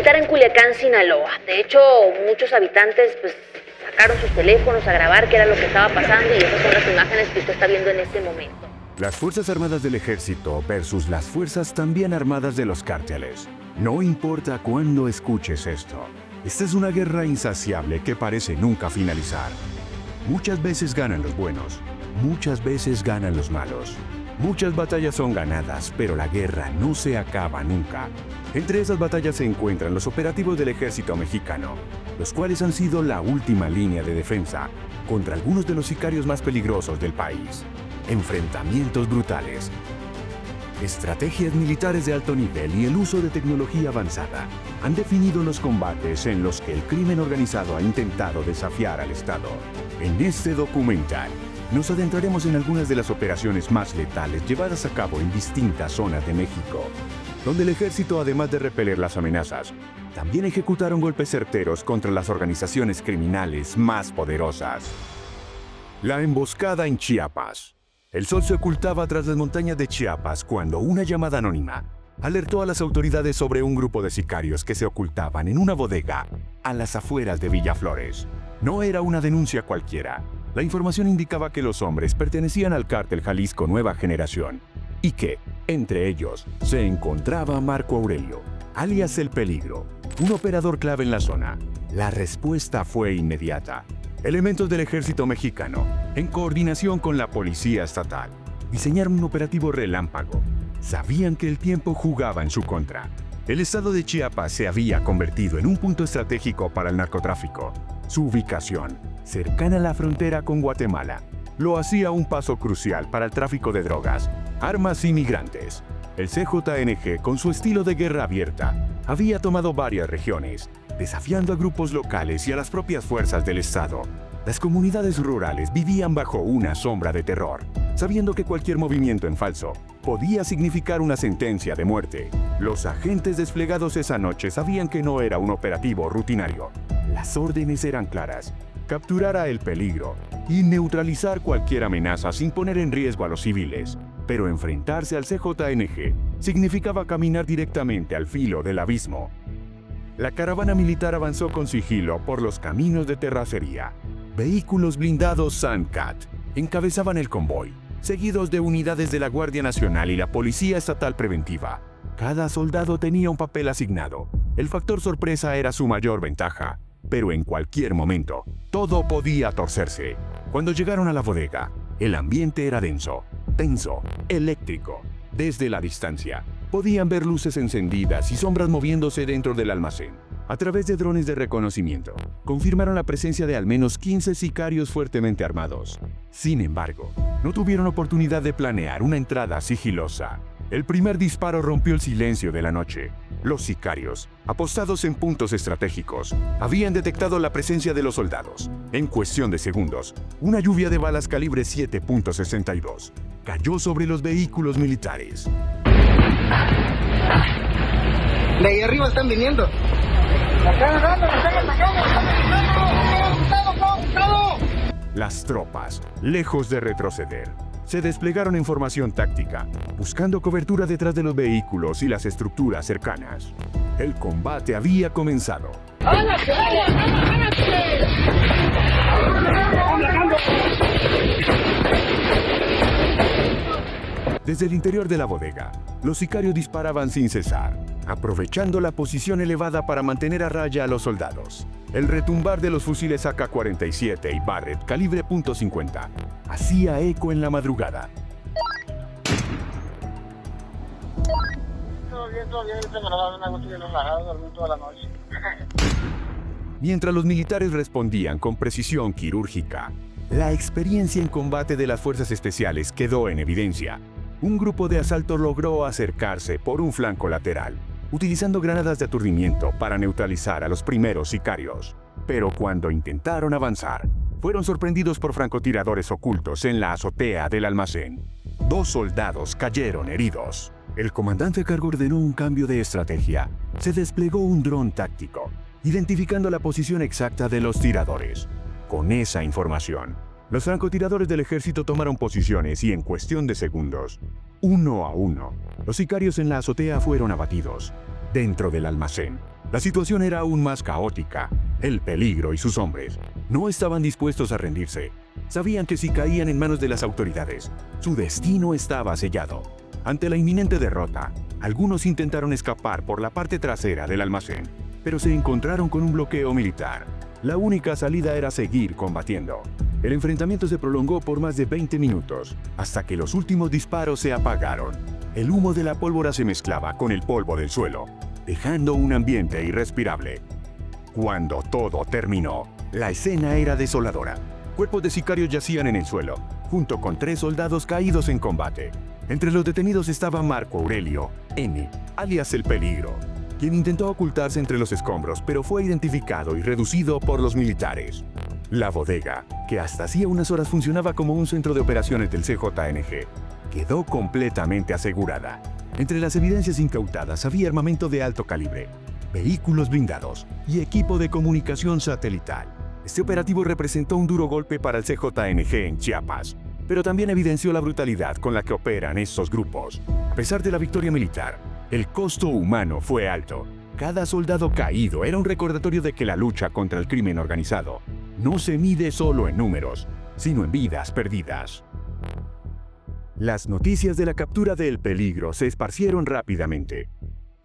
militar en Culiacán, Sinaloa. De hecho, muchos habitantes sacaron sus teléfonos a grabar qué era lo que estaba pasando y esas son las imágenes que usted está viendo en este momento. Las Fuerzas Armadas del Ejército versus las Fuerzas también armadas de los cárteles. No importa cuándo escuches esto. Esta es una guerra insaciable que parece nunca finalizar. Muchas veces ganan los buenos, muchas veces ganan los malos. Muchas batallas son ganadas, pero la guerra no se acaba nunca. Entre esas batallas se encuentran los operativos del ejército mexicano, los cuales han sido la última línea de defensa contra algunos de los sicarios más peligrosos del país. Enfrentamientos brutales, estrategias militares de alto nivel y el uso de tecnología avanzada han definido los combates en los que el crimen organizado ha intentado desafiar al Estado. En este documental, nos adentraremos en algunas de las operaciones más letales llevadas a cabo en distintas zonas de México, donde el ejército, además de repeler las amenazas, también ejecutaron golpes certeros contra las organizaciones criminales más poderosas. La emboscada en Chiapas. El sol se ocultaba tras las montañas de Chiapas cuando una llamada anónima alertó a las autoridades sobre un grupo de sicarios que se ocultaban en una bodega a las afueras de Villaflores. No era una denuncia cualquiera. La información indicaba que los hombres pertenecían al cártel Jalisco Nueva Generación y que, entre ellos, se encontraba Marco Aurelio, alias El Peligro, un operador clave en la zona. La respuesta fue inmediata. Elementos del ejército mexicano, en coordinación con la policía estatal, diseñaron un operativo relámpago. Sabían que el tiempo jugaba en su contra. El estado de Chiapas se había convertido en un punto estratégico para el narcotráfico. Su ubicación, cercana a la frontera con Guatemala, lo hacía un paso crucial para el tráfico de drogas, armas y migrantes. El CJNG, con su estilo de guerra abierta, había tomado varias regiones, desafiando a grupos locales y a las propias fuerzas del Estado. Las comunidades rurales vivían bajo una sombra de terror, sabiendo que cualquier movimiento en falso podía significar una sentencia de muerte. Los agentes desplegados esa noche sabían que no era un operativo rutinario. Las órdenes eran claras: capturar a El Peligro y neutralizar cualquier amenaza sin poner en riesgo a los civiles. Pero enfrentarse al CJNG significaba caminar directamente al filo del abismo. La caravana militar avanzó con sigilo por los caminos de terracería. Vehículos blindados Sandcat encabezaban el convoy, seguidos de unidades de la Guardia Nacional y la Policía Estatal Preventiva. Cada soldado tenía un papel asignado. El factor sorpresa era su mayor ventaja, pero en cualquier momento, todo podía torcerse. Cuando llegaron a la bodega, el ambiente era denso, tenso, eléctrico. Desde la distancia, podían ver luces encendidas y sombras moviéndose dentro del almacén. A través de drones de reconocimiento, confirmaron la presencia de al menos 15 sicarios fuertemente armados. Sin embargo, no tuvieron oportunidad de planear una entrada sigilosa. El primer disparo rompió el silencio de la noche. Los sicarios, apostados en puntos estratégicos, habían detectado la presencia de los soldados. En cuestión de segundos, una lluvia de balas calibre 7.62 cayó sobre los vehículos militares. De ahí arriba están viniendo. Las tropas, lejos de retroceder, se desplegaron en formación táctica, buscando cobertura detrás de los vehículos y las estructuras cercanas. El combate había comenzado. Desde el interior de la bodega, los sicarios disparaban sin cesar, aprovechando la posición elevada para mantener a raya a los soldados. El retumbar de los fusiles AK-47 y Barrett calibre .50 hacía eco en la madrugada. Todo bien, dormí toda la noche. Mientras los militares respondían con precisión quirúrgica, la experiencia en combate de las fuerzas especiales quedó en evidencia. Un grupo de asalto logró acercarse por un flanco lateral, utilizando granadas de aturdimiento para neutralizar a los primeros sicarios. Pero cuando intentaron avanzar, fueron sorprendidos por francotiradores ocultos en la azotea del almacén. 2 soldados cayeron heridos. El comandante Cargo ordenó un cambio de estrategia. Se desplegó un dron táctico, identificando la posición exacta de los tiradores. Con esa información, los francotiradores del ejército tomaron posiciones y en cuestión de segundos, 1 a 1, los sicarios en la azotea fueron abatidos. Dentro del almacén, La situación era aún más caótica. El peligro y sus hombres no estaban dispuestos a rendirse. Sabían que si caían en manos de las autoridades, su destino estaba sellado. Ante la inminente derrota, algunos intentaron escapar por la parte trasera del almacén, pero se encontraron con un bloqueo militar. La única salida era seguir combatiendo. El enfrentamiento se prolongó por más de 20 minutos, hasta que los últimos disparos se apagaron. El humo de la pólvora se mezclaba con el polvo del suelo, dejando un ambiente irrespirable. Cuando todo terminó, la escena era desoladora. Cuerpos de sicarios yacían en el suelo, junto con 3 soldados caídos en combate. Entre los detenidos estaba Marco Aurelio N., alias El Peligro, quien intentó ocultarse entre los escombros, pero fue identificado y reducido por los militares. La bodega, que hasta hacía unas horas funcionaba como un centro de operaciones del CJNG, quedó completamente asegurada. Entre las evidencias incautadas había armamento de alto calibre, vehículos blindados y equipo de comunicación satelital. Este operativo representó un duro golpe para el CJNG en Chiapas, pero también evidenció la brutalidad con la que operan estos grupos. A pesar de la victoria militar, el costo humano fue alto. Cada soldado caído era un recordatorio de que la lucha contra el crimen organizado no se mide solo en números, sino en vidas perdidas. Las noticias de la captura de El Peligro se esparcieron rápidamente.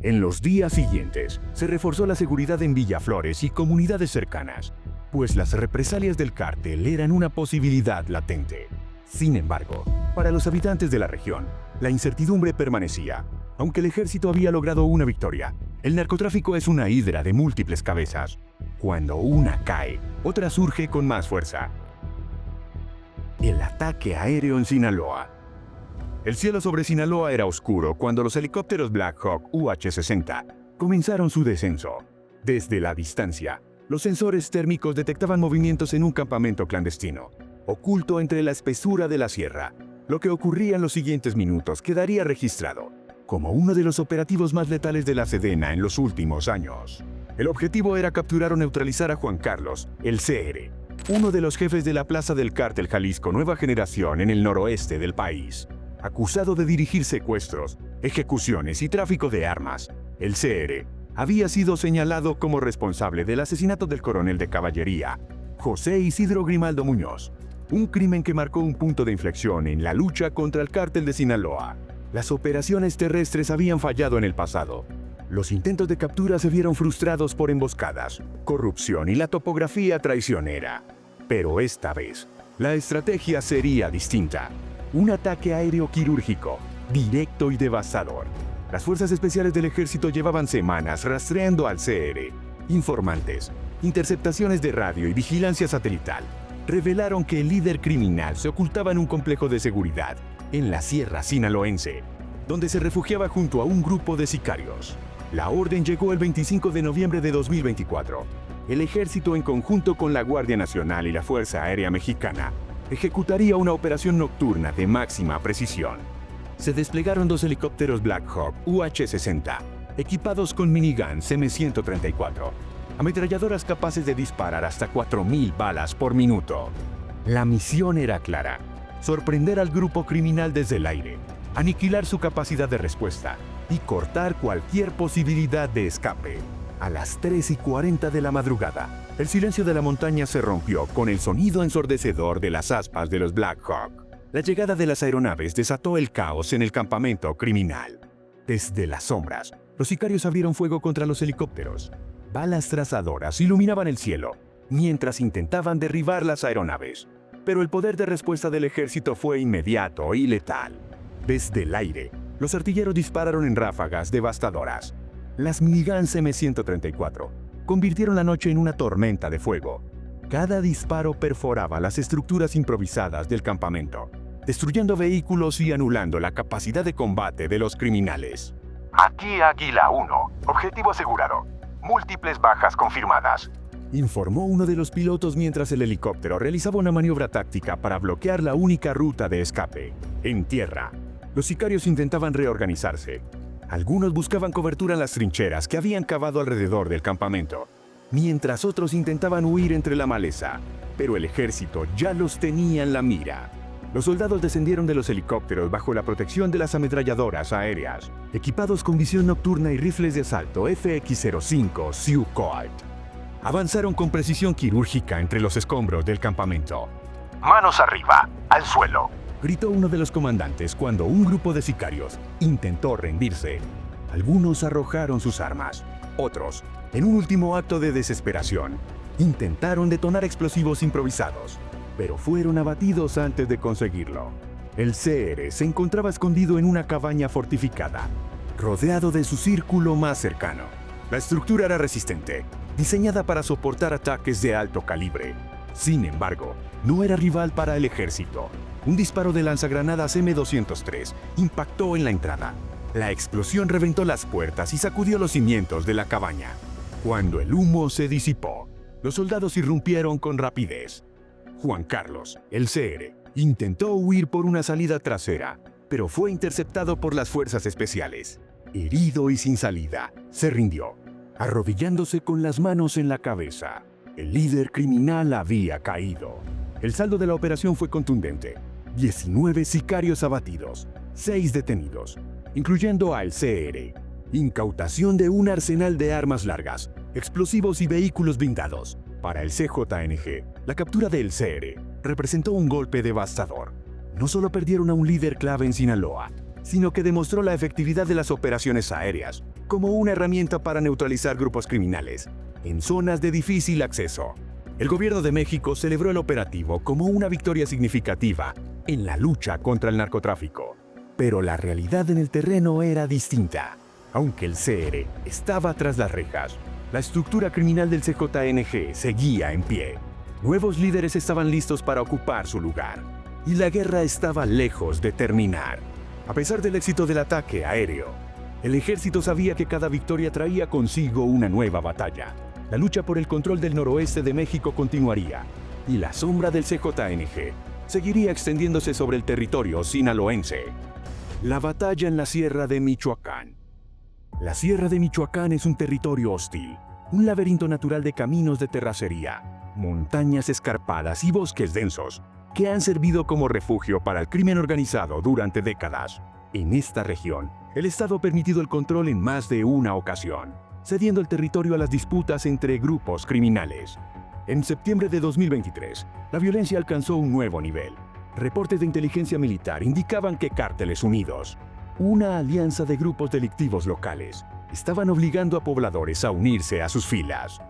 En los días siguientes, se reforzó la seguridad en Villaflores y comunidades cercanas, pues las represalias del cártel eran una posibilidad latente. Sin embargo, para los habitantes de la región, la incertidumbre permanecía. Aunque el ejército había logrado una victoria, el narcotráfico es una hidra de múltiples cabezas. Cuando una cae, otra surge con más fuerza. El ataque aéreo en Sinaloa. El cielo sobre Sinaloa era oscuro cuando los helicópteros Black Hawk UH-60 comenzaron su descenso. Desde la distancia, los sensores térmicos detectaban movimientos en un campamento clandestino, oculto entre la espesura de la sierra. Lo que ocurría en los siguientes minutos quedaría registrado como uno de los operativos más letales de la Sedena en los últimos años. El objetivo era capturar o neutralizar a Juan Carlos, el CR, uno de los jefes de la plaza del cártel Jalisco Nueva Generación en el noroeste del país. Acusado de dirigir secuestros, ejecuciones y tráfico de armas, el CR había sido señalado como responsable del asesinato del coronel de caballería, José Isidro Grimaldo Muñoz, un crimen que marcó un punto de inflexión en la lucha contra el cártel de Sinaloa. Las operaciones terrestres habían fallado en el pasado. Los intentos de captura se vieron frustrados por emboscadas, corrupción y la topografía traicionera. Pero esta vez, la estrategia sería distinta. Un ataque aéreo quirúrgico, directo y devastador. Las fuerzas especiales del ejército llevaban semanas rastreando al CR. Informantes, interceptaciones de radio y vigilancia satelital revelaron que el líder criminal se ocultaba en un complejo de seguridad en la sierra sinaloense, donde se refugiaba junto a un grupo de sicarios. La orden llegó el 25 de noviembre de 2024. El ejército, en conjunto con la Guardia Nacional y la Fuerza Aérea Mexicana, ejecutaría una operación nocturna de máxima precisión. Se desplegaron 2 helicópteros Black Hawk UH-60, equipados con miniguns M134, ametralladoras capaces de disparar hasta 4.000 balas por minuto. La misión era clara: sorprender al grupo criminal desde el aire, aniquilar su capacidad de respuesta y cortar cualquier posibilidad de escape. A las 3:40 de la madrugada, el silencio de la montaña se rompió con el sonido ensordecedor de las aspas de los Black Hawk. La llegada de las aeronaves desató el caos en el campamento criminal. Desde las sombras, los sicarios abrieron fuego contra los helicópteros. Balas trazadoras iluminaban el cielo, mientras intentaban derribar las aeronaves. Pero el poder de respuesta del ejército fue inmediato y letal. Desde el aire, los artilleros dispararon en ráfagas devastadoras. Las miniguns M134 convirtieron la noche en una tormenta de fuego. Cada disparo perforaba las estructuras improvisadas del campamento, destruyendo vehículos y anulando la capacidad de combate de los criminales. Aquí Águila 1, objetivo asegurado. Múltiples bajas confirmadas, informó uno de los pilotos mientras el helicóptero realizaba una maniobra táctica para bloquear la única ruta de escape. En tierra, los sicarios intentaban reorganizarse. Algunos buscaban cobertura en las trincheras que habían cavado alrededor del campamento, mientras otros intentaban huir entre la maleza, pero el ejército ya los tenía en la mira. Los soldados descendieron de los helicópteros bajo la protección de las ametralladoras aéreas, equipados con visión nocturna y rifles de asalto FX-05 Sioux Colt. Avanzaron con precisión quirúrgica entre los escombros del campamento. Manos arriba, al suelo. Gritó uno de los comandantes cuando un grupo de sicarios intentó rendirse. Algunos arrojaron sus armas. Otros, en un último acto de desesperación, intentaron detonar explosivos improvisados, pero fueron abatidos antes de conseguirlo. El CR se encontraba escondido en una cabaña fortificada, rodeado de su círculo más cercano. La estructura era resistente, diseñada para soportar ataques de alto calibre. Sin embargo, no era rival para el ejército. Un disparo de lanzagranadas M203 impactó en la entrada. La explosión reventó las puertas y sacudió los cimientos de la cabaña. Cuando el humo se disipó, los soldados irrumpieron con rapidez. Juan Carlos, el CR, intentó huir por una salida trasera, pero fue interceptado por las fuerzas especiales. Herido y sin salida, se rindió, arrodillándose con las manos en la cabeza. El líder criminal había caído. El saldo de la operación fue contundente. 19 sicarios abatidos, 6 detenidos, incluyendo al CR. Incautación de un arsenal de armas largas, explosivos y vehículos blindados. Para el CJNG, la captura del CR representó un golpe devastador. No solo perdieron a un líder clave en Sinaloa, sino que demostró la efectividad de las operaciones aéreas como una herramienta para neutralizar grupos criminales en zonas de difícil acceso. El gobierno de México celebró el operativo como una victoria significativa en la lucha contra el narcotráfico. Pero la realidad en el terreno era distinta. Aunque el CR estaba tras las rejas, la estructura criminal del CJNG seguía en pie. Nuevos líderes estaban listos para ocupar su lugar, y la guerra estaba lejos de terminar. A pesar del éxito del ataque aéreo, el ejército sabía que cada victoria traía consigo una nueva batalla. La lucha por el control del noroeste de México continuaría, y la sombra del CJNG seguiría extendiéndose sobre el territorio sinaloense. La batalla en la Sierra de Michoacán. La Sierra de Michoacán es un territorio hostil, un laberinto natural de caminos de terracería, montañas escarpadas y bosques densos que han servido como refugio para el crimen organizado durante décadas. En esta región, el Estado ha permitido el control en más de una ocasión, cediendo el territorio a las disputas entre grupos criminales. En septiembre de 2023, la violencia alcanzó un nuevo nivel. Reportes de inteligencia militar indicaban que Cárteles Unidos, una alianza de grupos delictivos locales, estaban obligando a pobladores a unirse a sus filas.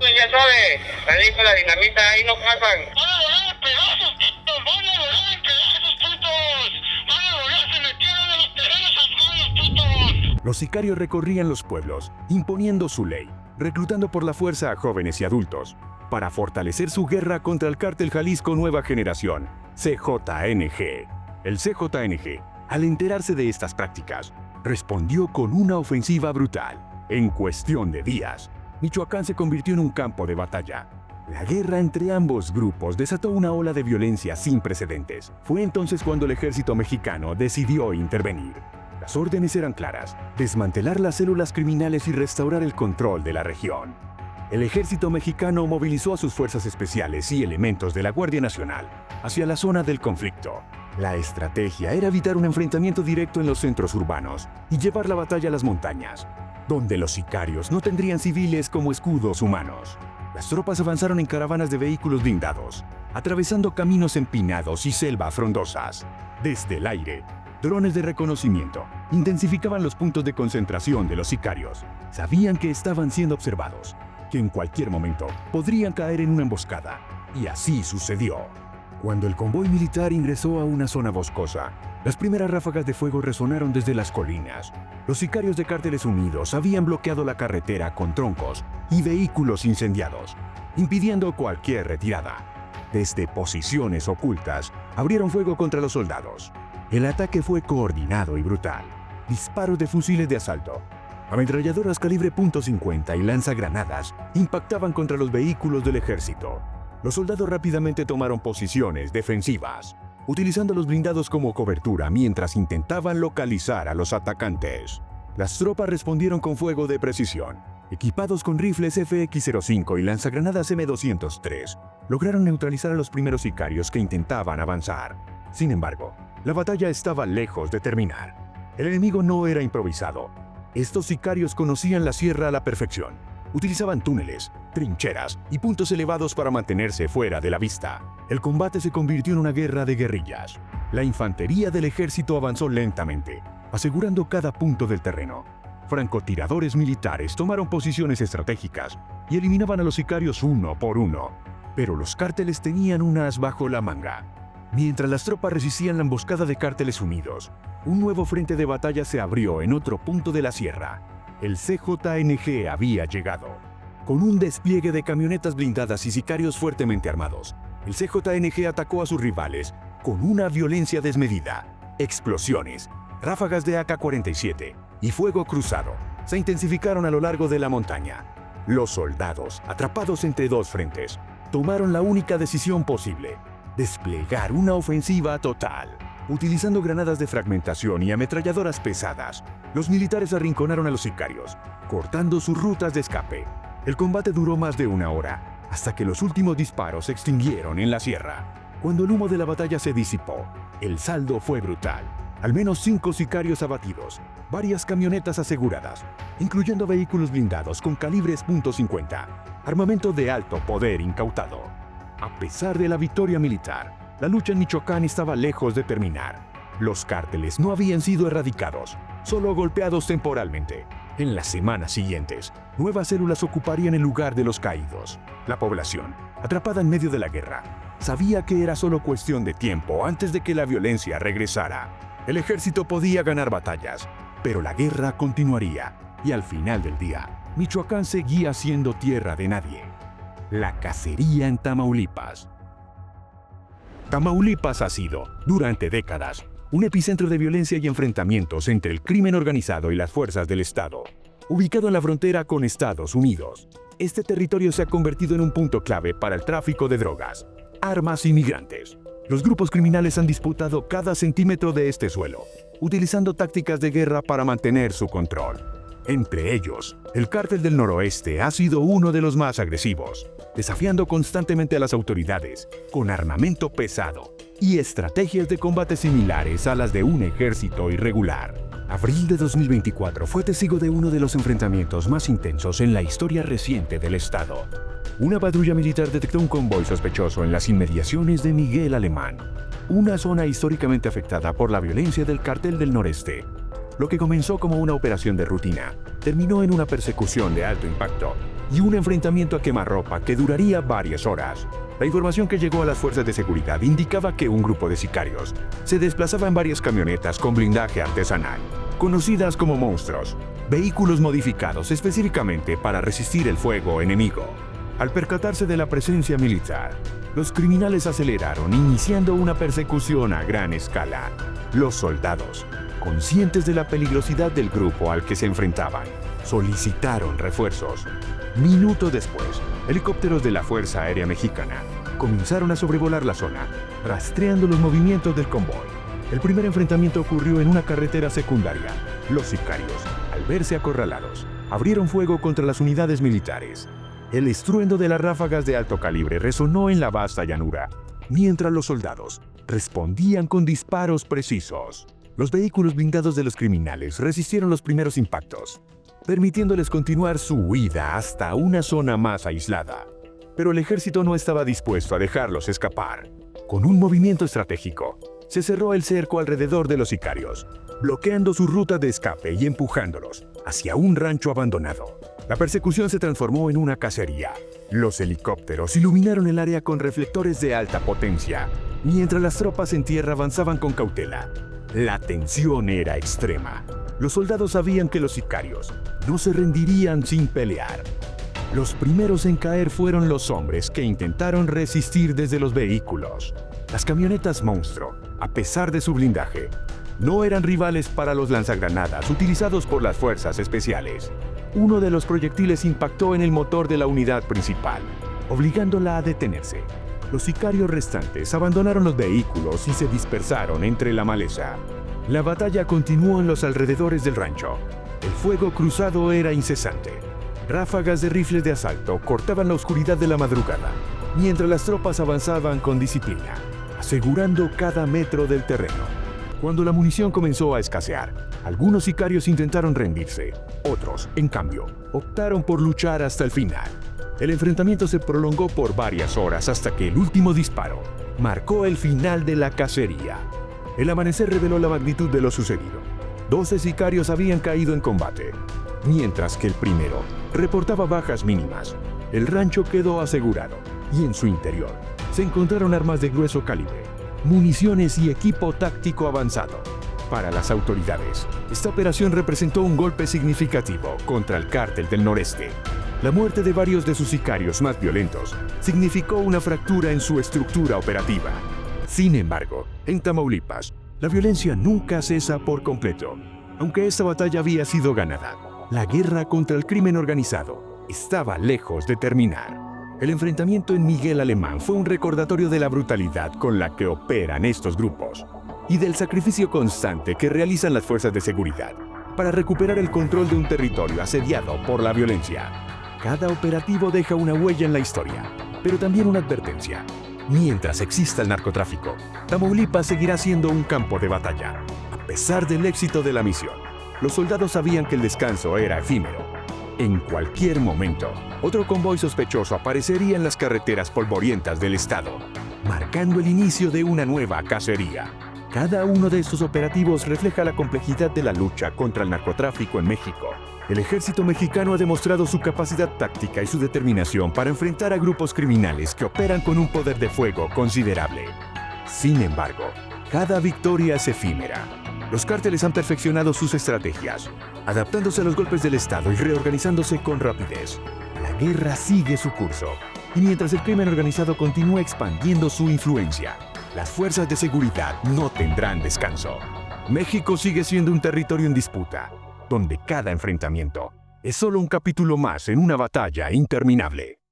Ya sabe, salí con la dinamita, ahí no pasan. ¡Van a volar pedazos, putos! ¡Van a volar pedazos, putos! ¡Van a volar, se metieron en los terrenos ajenos, putos! Los sicarios recorrían los pueblos, imponiendo su ley, reclutando por la fuerza a jóvenes y adultos, para fortalecer su guerra contra el Cártel Jalisco Nueva Generación, CJNG. El CJNG, al enterarse de estas prácticas, respondió con una ofensiva brutal. En cuestión de días, Michoacán se convirtió en un campo de batalla. La guerra entre ambos grupos desató una ola de violencia sin precedentes. Fue entonces cuando el ejército mexicano decidió intervenir. Las órdenes eran claras: desmantelar las células criminales y restaurar el control de la región. El ejército mexicano movilizó a sus fuerzas especiales y elementos de la Guardia Nacional hacia la zona del conflicto. La estrategia era evitar un enfrentamiento directo en los centros urbanos y llevar la batalla a las montañas, donde los sicarios no tendrían civiles como escudos humanos. Las tropas avanzaron en caravanas de vehículos blindados, atravesando caminos empinados y selvas frondosas. Desde el aire, drones de reconocimiento intensificaban los puntos de concentración de los sicarios. Sabían que estaban siendo observados, que en cualquier momento podrían caer en una emboscada, y así sucedió. Cuando el convoy militar ingresó a una zona boscosa, las primeras ráfagas de fuego resonaron desde las colinas. Los sicarios de Cárteles Unidos habían bloqueado la carretera con troncos y vehículos incendiados, impidiendo cualquier retirada. Desde posiciones ocultas, abrieron fuego contra los soldados. El ataque fue coordinado y brutal. Disparos de fusiles de asalto, ametralladoras calibre .50 y lanzagranadas impactaban contra los vehículos del ejército. Los soldados rápidamente tomaron posiciones defensivas, utilizando los blindados como cobertura mientras intentaban localizar a los atacantes. Las tropas respondieron con fuego de precisión. Equipados con rifles FX-05 y lanzagranadas M203, lograron neutralizar a los primeros sicarios que intentaban avanzar. Sin embargo, la batalla estaba lejos de terminar. El enemigo no era improvisado. Estos sicarios conocían la sierra a la perfección. Utilizaban túneles, trincheras y puntos elevados para mantenerse fuera de la vista. El combate se convirtió en una guerra de guerrillas. La infantería del ejército avanzó lentamente, asegurando cada punto del terreno. Francotiradores militares tomaron posiciones estratégicas y eliminaban a los sicarios uno por uno. Pero los cárteles tenían un as bajo la manga. Mientras las tropas resistían la emboscada de cárteles unidos, un nuevo frente de batalla se abrió en otro punto de la sierra. El CJNG había llegado. Con un despliegue de camionetas blindadas y sicarios fuertemente armados, el CJNG atacó a sus rivales con una violencia desmedida. Explosiones, ráfagas de AK-47 y fuego cruzado se intensificaron a lo largo de la montaña. Los soldados, atrapados entre dos frentes, tomaron la única decisión posible: desplegar una ofensiva total. Utilizando granadas de fragmentación y ametralladoras pesadas, los militares arrinconaron a los sicarios, cortando sus rutas de escape. El combate duró más de una hora, hasta que los últimos disparos se extinguieron en la sierra. Cuando el humo de la batalla se disipó, el saldo fue brutal. Al menos 5 sicarios abatidos, varias camionetas aseguradas, incluyendo vehículos blindados con calibres .50, armamento de alto poder incautado. A pesar de la victoria militar, la lucha en Michoacán estaba lejos de terminar. Los cárteles no habían sido erradicados, solo golpeados temporalmente. En las semanas siguientes, nuevas células ocuparían el lugar de los caídos. La población, atrapada en medio de la guerra, sabía que era solo cuestión de tiempo antes de que la violencia regresara. El ejército podía ganar batallas, pero la guerra continuaría, y al final del día, Michoacán seguía siendo tierra de nadie. La cacería en Tamaulipas. Tamaulipas ha sido, durante décadas, un epicentro de violencia y enfrentamientos entre el crimen organizado y las fuerzas del Estado. Ubicado en la frontera con Estados Unidos, este territorio se ha convertido en un punto clave para el tráfico de drogas, armas y migrantes. Los grupos criminales han disputado cada centímetro de este suelo, utilizando tácticas de guerra para mantener su control. Entre ellos, el Cártel del Noroeste ha sido uno de los más agresivos, desafiando constantemente a las autoridades con armamento pesado y estrategias de combate similares a las de un ejército irregular. Abril de 2024 fue testigo de uno de los enfrentamientos más intensos en la historia reciente del estado. Una patrulla militar detectó un convoy sospechoso en las inmediaciones de Miguel Alemán, una zona históricamente afectada por la violencia del Cártel del Noreste. Lo que comenzó como una operación de rutina, terminó en una persecución de alto impacto y un enfrentamiento a quemarropa que duraría varias horas. La información que llegó a las fuerzas de seguridad indicaba que un grupo de sicarios se desplazaba en varias camionetas con blindaje artesanal, conocidas como monstruos, vehículos modificados específicamente para resistir el fuego enemigo. Al percatarse de la presencia militar, los criminales aceleraron, iniciando una persecución a gran escala. Los soldados, conscientes de la peligrosidad del grupo al que se enfrentaban, solicitaron refuerzos. Minutos después, helicópteros de la Fuerza Aérea Mexicana comenzaron a sobrevolar la zona, rastreando los movimientos del convoy. El primer enfrentamiento ocurrió en una carretera secundaria. Los sicarios, al verse acorralados, abrieron fuego contra las unidades militares. El estruendo de las ráfagas de alto calibre resonó en la vasta llanura, mientras los soldados respondían con disparos precisos. Los vehículos blindados de los criminales resistieron los primeros impactos, permitiéndoles continuar su huida hasta una zona más aislada. Pero el ejército no estaba dispuesto a dejarlos escapar. Con un movimiento estratégico, se cerró el cerco alrededor de los sicarios, bloqueando su ruta de escape y empujándolos hacia un rancho abandonado. La persecución se transformó en una cacería. Los helicópteros iluminaron el área con reflectores de alta potencia, mientras las tropas en tierra avanzaban con cautela. La tensión era extrema. Los soldados sabían que los sicarios no se rendirían sin pelear. Los primeros en caer fueron los hombres que intentaron resistir desde los vehículos. Las camionetas monstruo, a pesar de su blindaje, no eran rivales para los lanzagranadas utilizados por las fuerzas especiales. Uno de los proyectiles impactó en el motor de la unidad principal, obligándola a detenerse. Los sicarios restantes abandonaron los vehículos y se dispersaron entre la maleza. La batalla continuó en los alrededores del rancho. El fuego cruzado era incesante. Ráfagas de rifles de asalto cortaban la oscuridad de la madrugada, mientras las tropas avanzaban con disciplina, asegurando cada metro del terreno. Cuando la munición comenzó a escasear, algunos sicarios intentaron rendirse. Otros, en cambio, optaron por luchar hasta el final. El enfrentamiento se prolongó por varias horas hasta que el último disparo marcó el final de la cacería. El amanecer reveló la magnitud de lo sucedido. 12 sicarios habían caído en combate, mientras que el primero reportaba bajas mínimas. El rancho quedó asegurado y en su interior se encontraron armas de grueso calibre, municiones y equipo táctico avanzado. Para las autoridades, esta operación representó un golpe significativo contra el Cártel del Noreste. La muerte de varios de sus sicarios más violentos significó una fractura en su estructura operativa. Sin embargo, en Tamaulipas, la violencia nunca cesa por completo. Aunque esta batalla había sido ganada, la guerra contra el crimen organizado estaba lejos de terminar. El enfrentamiento en Miguel Alemán fue un recordatorio de la brutalidad con la que operan estos grupos y del sacrificio constante que realizan las fuerzas de seguridad para recuperar el control de un territorio asediado por la violencia. Cada operativo deja una huella en la historia, pero también una advertencia. Mientras exista el narcotráfico, Tamaulipas seguirá siendo un campo de batalla. A pesar del éxito de la misión, los soldados sabían que el descanso era efímero. En cualquier momento, otro convoy sospechoso aparecería en las carreteras polvorientas del estado, marcando el inicio de una nueva cacería. Cada uno de estos operativos refleja la complejidad de la lucha contra el narcotráfico en México. El ejército mexicano ha demostrado su capacidad táctica y su determinación para enfrentar a grupos criminales que operan con un poder de fuego considerable. Sin embargo, cada victoria es efímera. Los cárteles han perfeccionado sus estrategias, adaptándose a los golpes del Estado y reorganizándose con rapidez. La guerra sigue su curso, y mientras el crimen organizado continúa expandiendo su influencia, las fuerzas de seguridad no tendrán descanso. México sigue siendo un territorio en disputa, donde cada enfrentamiento es solo un capítulo más en una batalla interminable.